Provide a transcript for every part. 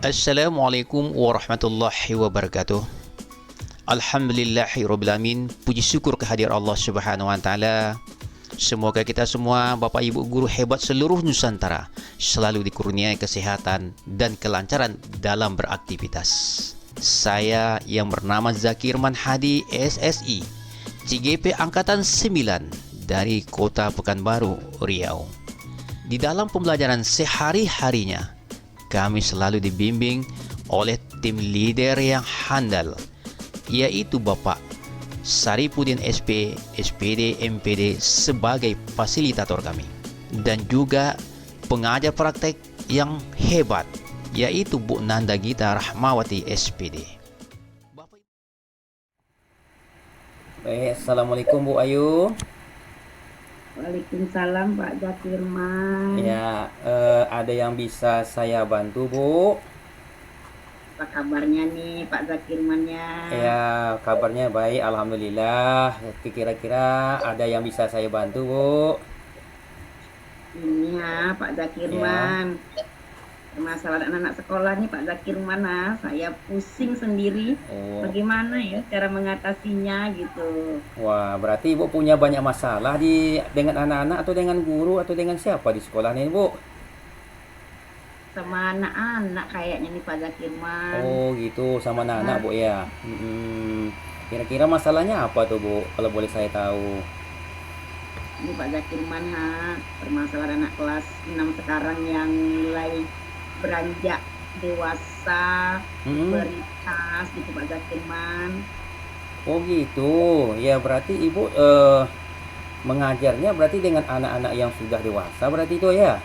Assalamualaikum warahmatullahi wabarakatuh. Alhamdulillahirrabbilalamin. Puji syukur kehadiran Allah Subhanahu wa taala. Semoga kita semua Bapak Ibu guru hebat seluruh Nusantara selalu dikurniai kesehatan dan kelancaran dalam beraktivitas. Saya yang bernama Zakirman Hadi SSI, CGP Angkatan 9 dari Kota Pekanbaru, Riau. Di dalam pembelajaran sehari-harinya, kami selalu dibimbing oleh tim leader yang handal, yaitu Bapak Saripudin SP, SPD, MPD sebagai fasilitator kami, dan juga pengajar praktek yang hebat, yaitu Bu Nanda Gita Rahmawati SPD. Baik, Assalamualaikum Bu Ayu. Waalaikumsalam Pak Zakirman. Ya, ada yang bisa saya bantu Bu? Apa kabarnya nih Pak Zakirmannya? Ya, kabarnya baik, Alhamdulillah. Kira-kira ada yang bisa saya bantu Bu? Ini ya Pak Zakirman. Permasalahan anak sekolah nih Pak Zakirman, saya pusing sendiri. Bagaimana ya cara mengatasinya gitu. Wah, berarti Ibu punya banyak masalah dengan anak-anak atau dengan guru atau dengan siapa di sekolah nih Bu? Sama anak-anak kayaknya nih Pak Zakirman. Oh gitu, sama anak-anak Bu ya. Kira-kira masalahnya apa tuh Bu, kalau boleh saya tahu? Ini Pak Zakirman, permasalahan anak kelas 6 sekarang yang mulai beranjak dewasa, beritas gitu Pak Zakirman. Oh gitu, ya berarti Ibu mengajarnya berarti dengan anak-anak yang sudah dewasa berarti itu ya?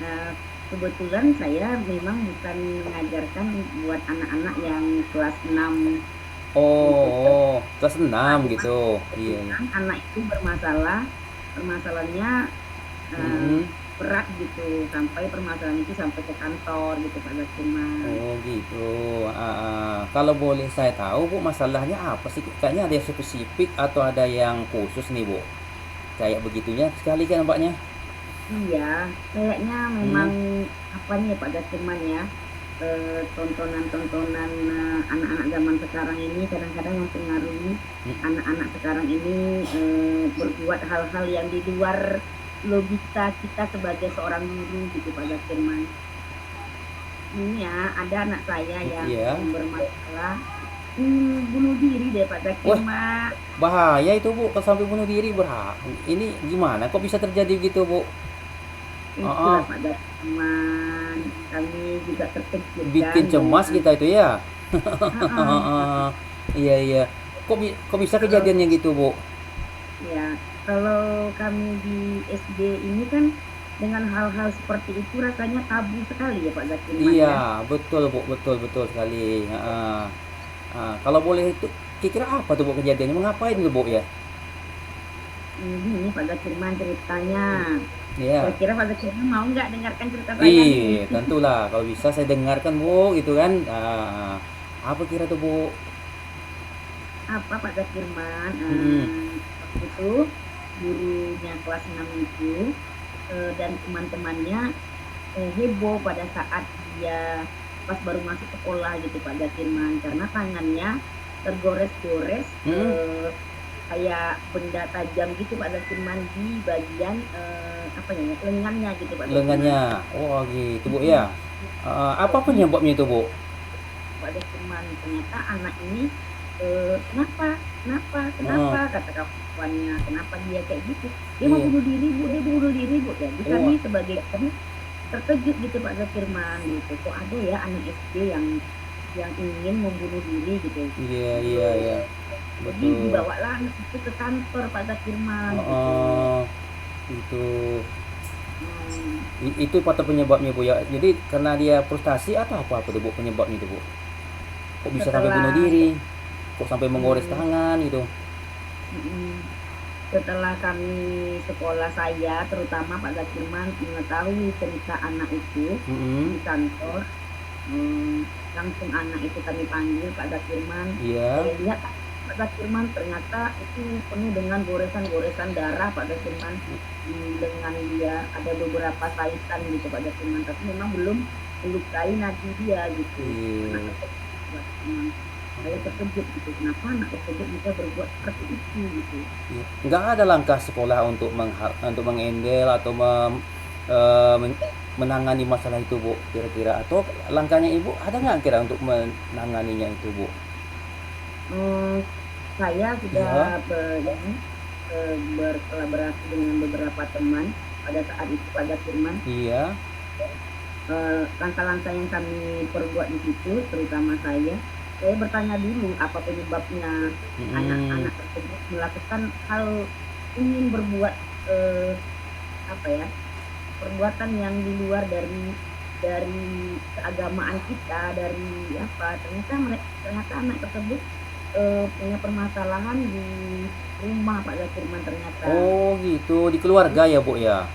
Nah, kebetulan saya memang bukan mengajarkan buat anak-anak yang kelas 6. Oh, kelas 6 gitu. Iya. Anak itu permasalahannya berat gitu, sampai permasalahan itu sampai ke kantor gitu Pak Zakirman. Oh gitu. Kalau boleh saya tahu Bu, masalahnya apa sih? Kayaknya ada yang spesifik atau ada yang khusus nih Bu? Kayak begitunya sekali kan nampaknya? Iya, kayaknya memang apa nih Pak Zakirman ya, tontonan-tontonan anak-anak zaman sekarang ini kadang-kadang mempengaruhi anak-anak sekarang ini berbuat hal-hal yang di luar logika kita sebagai seorang guru gitu Pak Zakirman. Ini ya, ada anak saya yang bermasalah bunuh diri deh Pak Zakirman. Bahaya itu Bu, kalau sampai bunuh diri ini gimana kok bisa terjadi gitu Bu? Itulah Pak Zakirman, kami juga terkejut. Bikin cemas kita itu ya. Iya. Kok bisa kejadiannya gitu Bu? Ya, kalau kami di SD ini kan dengan hal-hal seperti itu rasanya tabu sekali ya Pak Zakirman. Iya, betul Bu, betul sekali. Kalau boleh itu kira-kira apa tuh Bu kejadiannya? Mengapain tuh Bu ya? Ini Pak Zakirman ceritanya. Iya. Kira-kira Pak Zakirman mau nggak dengarkan cerita saya nih? Tentulah. Kalau bisa saya dengarkan Bu, gitu kan. Apa kira tuh Bu? Apa Pak Zakirman? Waktu itu gurunya kelas 6 itu dan teman-temannya heboh pada saat dia pas baru masuk sekolah gitu Pak Zakirman, karena tangannya tergores-gores kayak benda tajam gitu Pak Zakirman di bagian lengannya gitu Pak Zakirman. Lengannya. Oh gitu Bu ya. Apa penyebabnya itu Bu? Pak Zakirman, ternyata anak ini kenapa kata kawannya, kenapa dia kayak gitu, dia mau bunuh diri Bu. Jadi kami sebagai kami terkejut gitu Pak Zakirman gitu, kok ada ya anak SD yang ingin membunuh diri gitu. Iya. Jadi Betul. dibawalah anak itu ke kantor Pak Zakirman Itu itu faktor penyebabnya Bu ya. Jadi karena dia frustasi atau apa tuh Bu penyebabnya itu Bu? Kok bisa sampai bunuh diri? Kok sampai menggores tangan gitu? Setelah kami sekolah, saya terutama Pak Zakirman mengetahui cerita anak itu di kantor, langsung anak itu kami panggil Pak Zakirman. Iya. Saya lihat Pak Zakirman ternyata itu penuh dengan goresan-goresan darah Pak Zakirman. Dengan dia ada beberapa sahitan gitu Pak Zakirman, tapi memang belum melukai nadi dia gitu. Anak Iya. tersebut berbuat memang saya terkejut gitu, kenapa anak tersebut bisa berbuat seperti itu gitu. Iya. Nggak ada langkah sekolah untuk untuk mengendel atau menangani masalah itu, Bu, kira-kira? Atau langkahnya Ibu ada nggak kira untuk menanganinya itu, Bu? Eee, saya sudah Iya, berkolaborasi dengan beberapa teman pada saat itu Pak Firman. iya, Langkah-langkah yang kami perbuat di situ, terutama saya bertanya dulu apa penyebabnya mhm, anak-anak tersebut melakukan hal ingin berbuat, eee, apa ya, perbuatan yang di luar dari keagamaan kita, dari apa, ternyata anak tersebut, punya permasalahan di rumah Pak Firman ternyata. oh gitu, di keluarga ya, Bu, ya?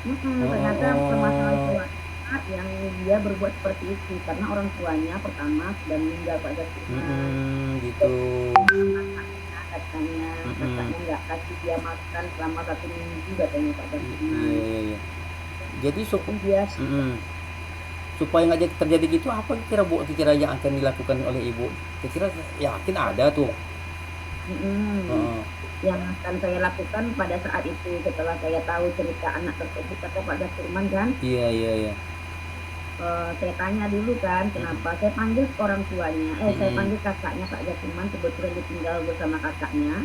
Oh, Ternyata permasalahan oh, keluarga yang dia berbuat seperti itu, karena orang tuanya pertama sudah meninggal Pak Firman. gitu, Katanya mhm, kakaknya nggak kasih dia makan selama 1 minggu katanya Pak Firman. iya, iya, iya. Jadi Jadi dia mhm, supaya nggak terjadi gitu, apa kira, Bu, kira yang akan dilakukan oleh Ibu? Kira-kira yakin ada tuh? mhm, Heeh, yang akan saya lakukan pada saat itu setelah saya tahu cerita anak tersebut kata Pak Firman kan, iya, iya, iya, saya tanya dulu kan mhm, kenapa, saya panggil orang tuanya, saya mhm, panggil kakaknya Pak Firman kebetulan ditinggal bersama kakaknya.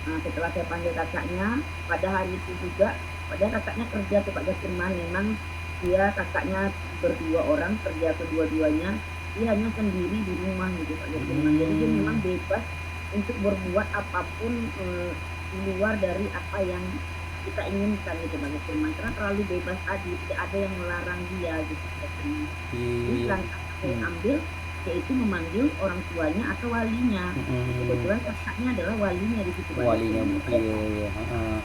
Setelah saya panggil kakaknya, pada hari itu juga, padahal kakaknya kerja tuh Pak Firman, memang dia kakaknya berdua orang kerja kedua-duanya, dia hanya sendiri di rumah gitu Pak Firman. Jadi dia memang mmm, bebas untuk berbuat apapun, di luar dari apa yang kita inginkan gitu Pak Firman, karena terlalu bebas tadi, tidak ada yang melarang dia gitu Pak Firman. Jadi iya, langkah yang saya mmm, ambil, yaitu memanggil orang tuanya atau walinya. mhm, Kebetulan kakaknya adalah walinya di situ Pak walinya, Bu, Firman. iya, iya, heeh,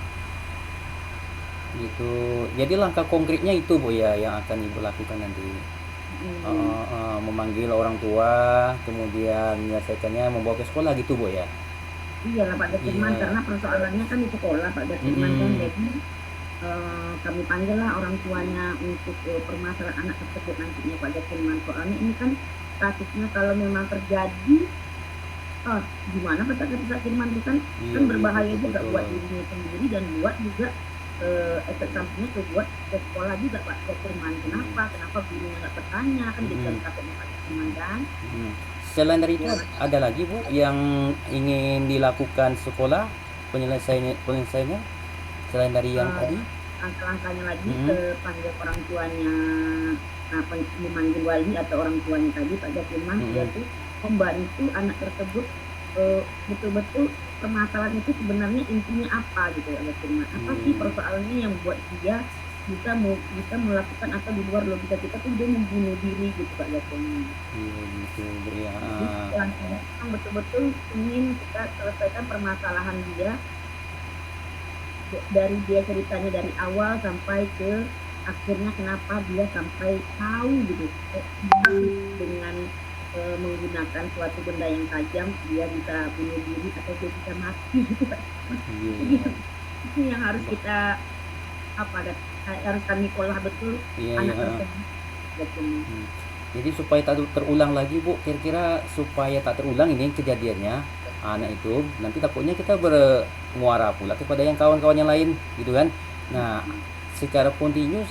gitu. Jadi langkah konkretnya itu, Bu, ya, yang akan Ibu lakukan nanti? Mhm. Heeh, heeh, memanggil orang tua, kemudian menyelesaikannya, membawa ke sekolah gitu, Bu, ya? Iyalah Pak Firman, Iya, karena persoalannya kan di sekolah Pak Firman kan, mhm, jadi, kami panggillah orang tuanya untuk, permasalahan anak tersebut nantinya Pak Firman. Soalnya ini kan kasusnya kalau memang terjadi, oh gimana kata Pak Firman itu kan, iya, kan iya, berbahaya betul, juga buat betul, dirinya sendiri dan buat juga, efek sampingnya buat ke sekolah juga Pak Firman. iya, Kenapa gurunya nggak bertanya, kan jadi kan mhm, takutnya Pak Firman kan. mhm. Selain dari itu Ya. ada lagi, Bu, yang ingin dilakukan sekolah penyelesaiannya selain dari yang Eee, tadi? Langkah-langkahnya lagi, Mhm, panggil orang tuanya, memanggil wali atau orang tuanya tadi Pak Firman, dia mhm, tuh membantu anak tersebut, betul-betul permasalahan itu sebenarnya intinya apa gitu Pak Firman. Apa sih mmm, persoalannya yang buat dia bisa melakukan atau di luar logika kita tuh dia membunuh diri gitu Pak Firman. iya gitu, Bu, ya, Jadi heeh, langkahnya memang betul-betul ingin kita selesaikan permasalahan dia. Dari dia ceritanya dari awal sampai ke akhirnya kenapa dia sampai tahu gitu, bisa dengan, menggunakan suatu benda yang tajam dia bisa bunuh diri atau dia bisa mati gitu Kak. iya, Itu iya, itu yang harus kita apa, harus kami olah betul iya, iya, anak heeh. tersebut gitu. Hmm. Jadi supaya tak terulang lagi, Bu, kira-kira supaya tak terulang ini kejadiannya, anak itu nanti takutnya kita bermuara pula kepada yang kawan-kawan yang lain gitu kan. Nah, Mhm. secara kontinu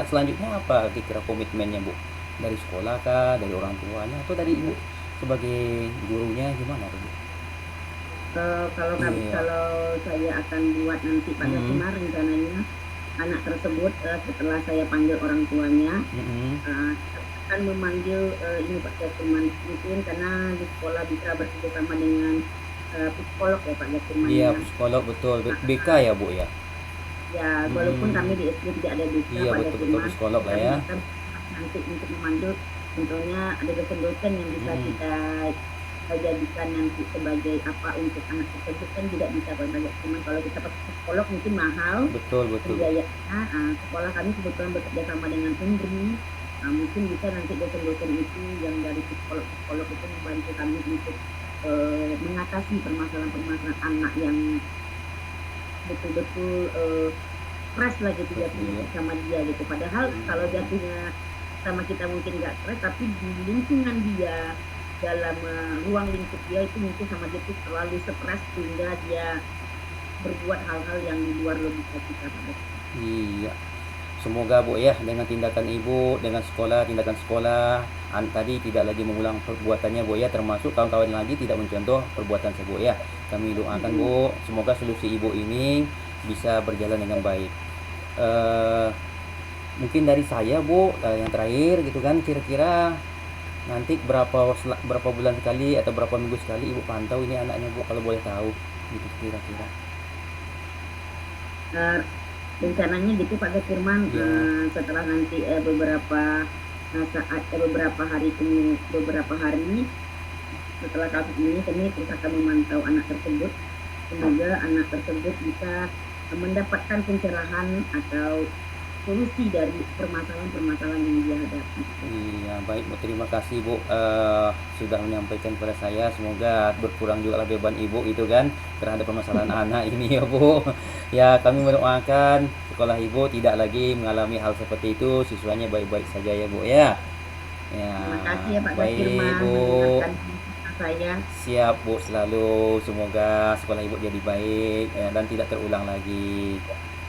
selanjutnya apa kira-kira komitmennya, Bu? Dari sekolah kah, dari orang tuanya atau dari Ibu sebagai gurunya gimana tuh, Bu? Iya. Kalau saya akan buat nanti pada Mhm, kemarin rencananya anak tersebut, setelah saya panggil orang tuanya, mhm. akan memanggil, ini Pak Firman, mungkin karena di sekolah bisa bekerjasama dengan, psikolog ya Pak Firman Iya, ya. psikolog betul. BK ya, Bu, ya? Ya walaupun kami Mhm. di SD tidak ada BK Iya, Pak betul-betul Firman, psikolog lah kami ya. bisa nanti untuk memanggil contohnya ada dosen-dosen yang bisa Mhm. kita jadikan nanti sebagai apa untuk anak tersebut kan tidak bisa Pak Firman, kalau kita pakai psikolog mungkin mahal. Betul, betul. Biayanya, sekolah kami kebetulan bekerja sama dengan Unri, mungkin bisa nanti dosen-dosen itu yang dari psikolog-psikolog itu membantu kami untuk, mengatasi permasalahan-permasalahan anak yang betul-betul, stres lah gitu Iya. jatuhnya sama dia gitu. Padahal kalau jatuhnya sama kita mungkin nggak stres, tapi di lingkungan dia, dalam ruang lingkup dia itu mungkin sama dia tuh terlalu stres sehingga dia berbuat hal-hal yang di luar logika kita pada saat itu. Iya. Semoga Bu ya dengan tindakan Ibu, dengan sekolah, tindakan sekolah tadi tidak lagi mengulang perbuatannya Bu ya, termasuk kawan-kawan lagi tidak mencontoh perbuatan saya Bu ya. Kami doakan Bu, semoga solusi Ibu ini bisa berjalan dengan baik. Eh, Mungkin dari saya Bu, yang terakhir gitu kan, kira-kira nanti berapa bulan sekali atau berapa minggu sekali Ibu pantau ini anaknya Bu, kalau boleh tahu gitu kira-kira. Eh, rencananya gitu Pak Firman, Iya. setelah nanti beberapa hari setelah kasus ini kami terus akan memantau anak tersebut. Semoga anak tersebut bisa mendapatkan pencerahan atau solusi dari permasalahan-permasalahan yang dia hadapi. Iya, baik Bu. Terima kasih Bu, sudah menyampaikan kepada saya. Semoga berkurang juga lah beban Ibu itu kan terhadap permasalahan anak ini ya Bu. Ya, kami mendoakan sekolah Ibu tidak lagi mengalami hal seperti itu, siswanya baik-baik saja ya Bu ya. Ya, Terima kasih ya Pak baik Firman Bu. mendengarkan cerita saya. Siap Bu, selalu semoga sekolah Ibu jadi baik ya, dan tidak terulang lagi.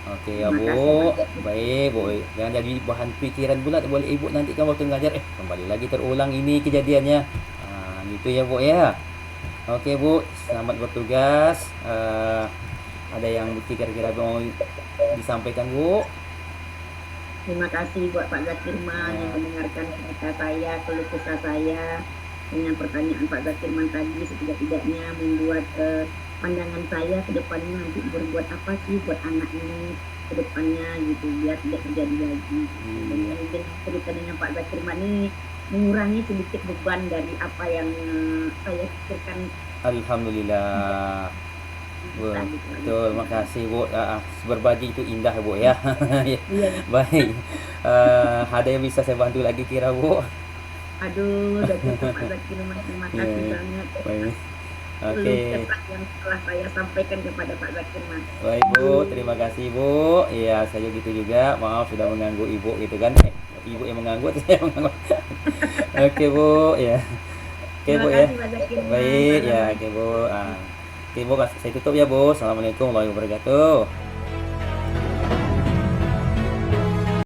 Oke ya Terima kasih Pak Bu, Firman. baik Bu. Jangan jadi bahan pikiran pula boleh Ibu nanti kan waktu ngajar kembali lagi terulang ini kejadiannya. Gitu ya Bu ya. Oke Bu, selamat bertugas. Ada yang kira-kira mau disampaikan Bu? Terima kasih buat Pak Zakirman yang Ya, mendengarkan cerita saya, keluh kesah saya dengan pertanyaan Pak Zakirman tadi setidak-tidaknya membuat pandangan saya ke depannya nanti berbuat apa sih buat anak ini ke depannya gitu biar tidak terjadi lagi gitu. Dan iya. mungkin cerita dengan Pak Zakirman ini mengurangi sedikit beban dari apa yang saya pikirkan Alhamdulillah. kita gitu. Betul, makasih Bu. Berbagi itu indah Bu ya. Iya, Baik. Ada yang bisa saya bantu lagi kira Bu? aduh, udah cukup Pak Zakirman, terima kasih Ya, banyak. baik. Keluh Oke, kesah yang telah saya sampaikan kepada Pak Zakirman. baik Bu. Terima kasih Bu. Iya, saya gitu juga. Maaf sudah mengganggu Ibu gitu kan. Ibu yang mengganggu, atau saya yang mengganggu. Oke Bu, ya. Oke Terima Bu ya. kasih Pak Zakirman. Baik, ya, Assalamualaikum. oke Bu. Oke Bu, saya tutup ya Bu. Assalamualaikum warahmatullahi wabarakatuh.